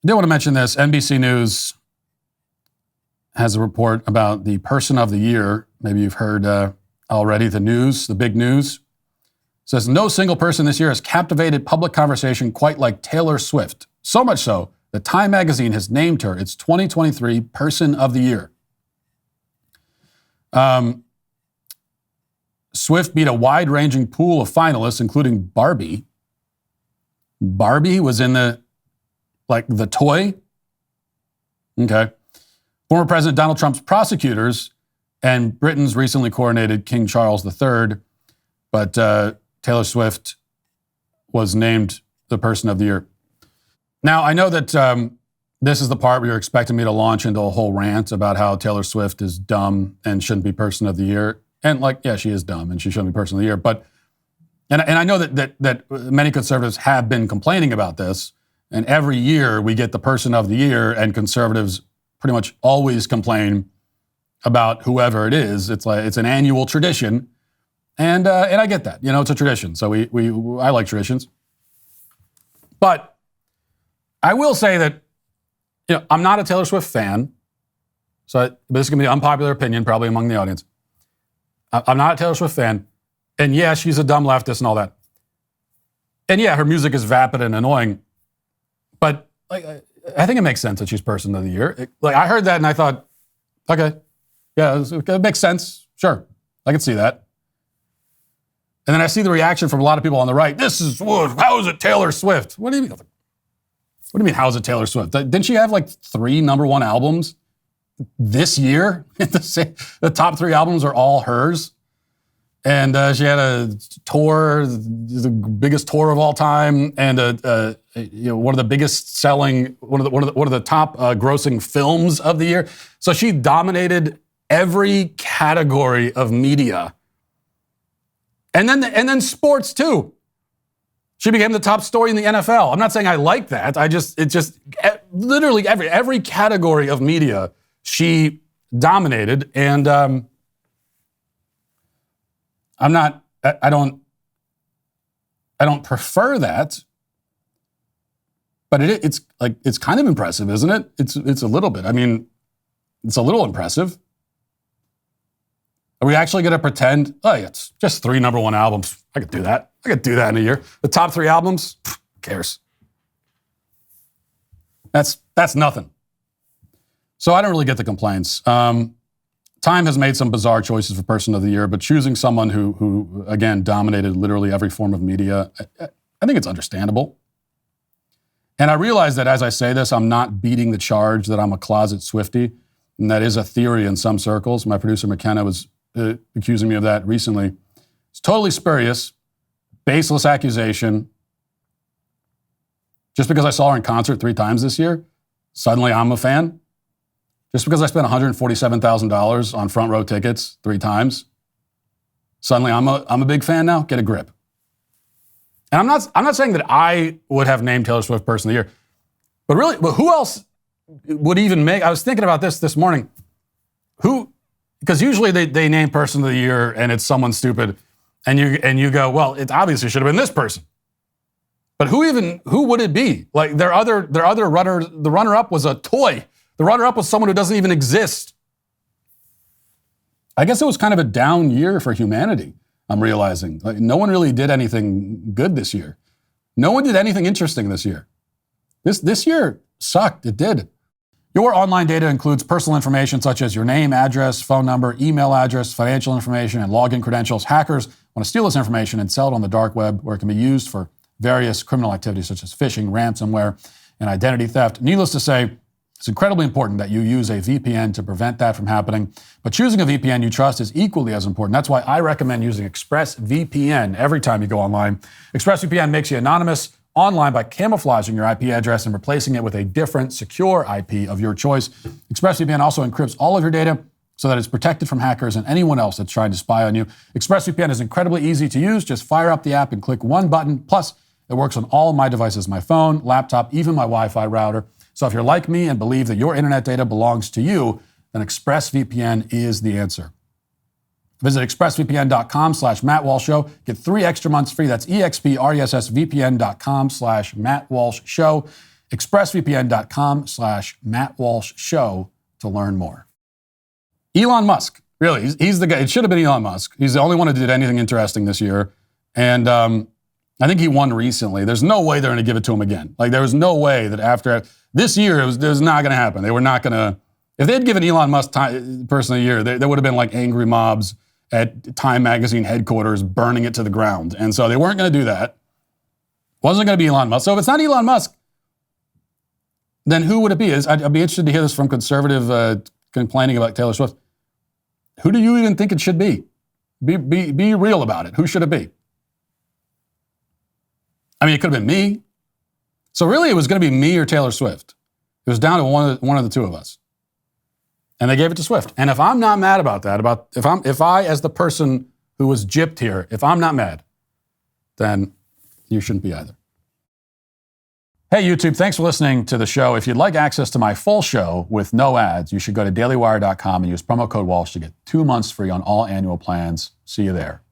I did want to mention this. NBC News has a report about the person of the year. Maybe you've heard already the news, the big news. It says, no single person this year has captivated public conversation quite like Taylor Swift. So much so that Time magazine has named her its 2023 Person of the Year. Swift beat a wide-ranging pool of finalists, including Barbie. Barbie was in the toy. Okay. Former President Donald Trump's prosecutors and Britain's recently coronated King Charles III. But Taylor Swift was named the Person of the Year. Now, I know that this is the part where you're expecting me to launch into a whole rant about how Taylor Swift is dumb and shouldn't be Person of the Year. And yeah, she is dumb and she shouldn't be Person of the Year. But and I know that many conservatives have been complaining about this. And every year we get the Person of the Year, and conservatives pretty much always complain about whoever it is. It's an annual tradition, and I get that. It's a tradition. So I like traditions. But I will say that I'm not a Taylor Swift fan. So this is going to be an unpopular opinion probably among the audience. I'm not a Taylor Swift fan. And yeah, she's a dumb leftist and all that. And yeah, her music is vapid and annoying. But I think it makes sense that she's Person of the Year. I heard that and I thought, okay, yeah, it makes sense. Sure, I can see that. And then I see the reaction from a lot of people on the right. How is it Taylor Swift? What do you mean? What do you mean, how is it Taylor Swift? Didn't she have 3 number 1 albums this year? The top 3 albums are all hers. And she had a tour, the biggest tour of all time, and one of the biggest selling, one of the top grossing films of the year. So she dominated every category of media, and then sports too. She became the top story in the NFL. I'm not saying I like that. Literally every category of media she dominated, and I don't prefer that, but it's kind of impressive, isn't it? It's a little bit. I mean, it's a little impressive. Are we actually going to pretend, it's just 3 number 1 albums? I could do that. I could do that in a year. The top 3 albums? Who cares? That's nothing. So I don't really get the complaints. Time has made some bizarre choices for Person of the Year, but choosing someone who again, dominated literally every form of media, I think it's understandable. And I realize that as I say this, I'm not beating the charge that I'm a closet Swiftie, and that is a theory in some circles. My producer McKenna was accusing me of that recently. It's totally spurious, baseless accusation. Just because I saw her in concert 3 times this year, suddenly I'm a fan. Just because I spent $147,000 on front row tickets 3 times, suddenly I'm a big fan now. Get a grip. And I'm not saying that I would have named Taylor Swift Person of the Year, but really, who else would even make? I was thinking about this morning. Because usually they name Person of the Year and it's someone stupid, and you go, well, it obviously should have been this person. But who would it be? Their other runner, the runner-up was a toy. The runner-up was someone who doesn't even exist. I guess it was kind of a down year for humanity, I'm realizing. No one really did anything good this year. No one did anything interesting this year. This year sucked. It did. Your online data includes personal information such as your name, address, phone number, email address, financial information, and login credentials. Hackers want to steal this information and sell it on the dark web, where it can be used for various criminal activities such as phishing, ransomware, and identity theft. Needless to say, it's incredibly important that you use a VPN to prevent that from happening. But choosing a VPN you trust is equally as important. That's why I recommend using ExpressVPN every time you go online. ExpressVPN makes you anonymous online by camouflaging your IP address and replacing it with a different secure IP of your choice. ExpressVPN also encrypts all of your data so that it's protected from hackers and anyone else that's trying to spy on you. ExpressVPN is incredibly easy to use. Just fire up the app and click one button. Plus, it works on all of my devices, my phone, laptop, even my Wi-Fi router. So if you're like me and believe that your internet data belongs to you, then ExpressVPN is the answer. Visit expressvpn.com/Matt Walsh Show. Get 3 extra months free. That's expressvpn.com/Matt Walsh Show. expressvpn.com/Matt Walsh Show to learn more. Elon Musk, really, he's the guy. It should have been Elon Musk. He's the only one who did anything interesting this year. And I think he won recently. There's no way they're going to give it to him again. Like, there was no way that after this year, it was not going to happen. They were not going to. If they had given Elon Musk Person of the Year, there would have been like angry mobs at Time Magazine headquarters burning it to the ground. And so they weren't going to do that. Wasn't going to be Elon Musk. So if it's not Elon Musk, then who would it be? I'd be interested to hear this from conservative complaining about Taylor Swift. Who do you even think it should be? Be real about it. Who should it be? I mean, it could have been me. So really, it was going to be me or Taylor Swift. It was down to one of the two of us. And they gave it to Swift. And if I'm not mad about that, if I, as the person who was gypped here, if I'm not mad, then you shouldn't be either. Hey, YouTube, thanks for listening to the show. If you'd like access to my full show with no ads, you should go to dailywire.com and use promo code Walsh to get 2 months free on all annual plans. See you there.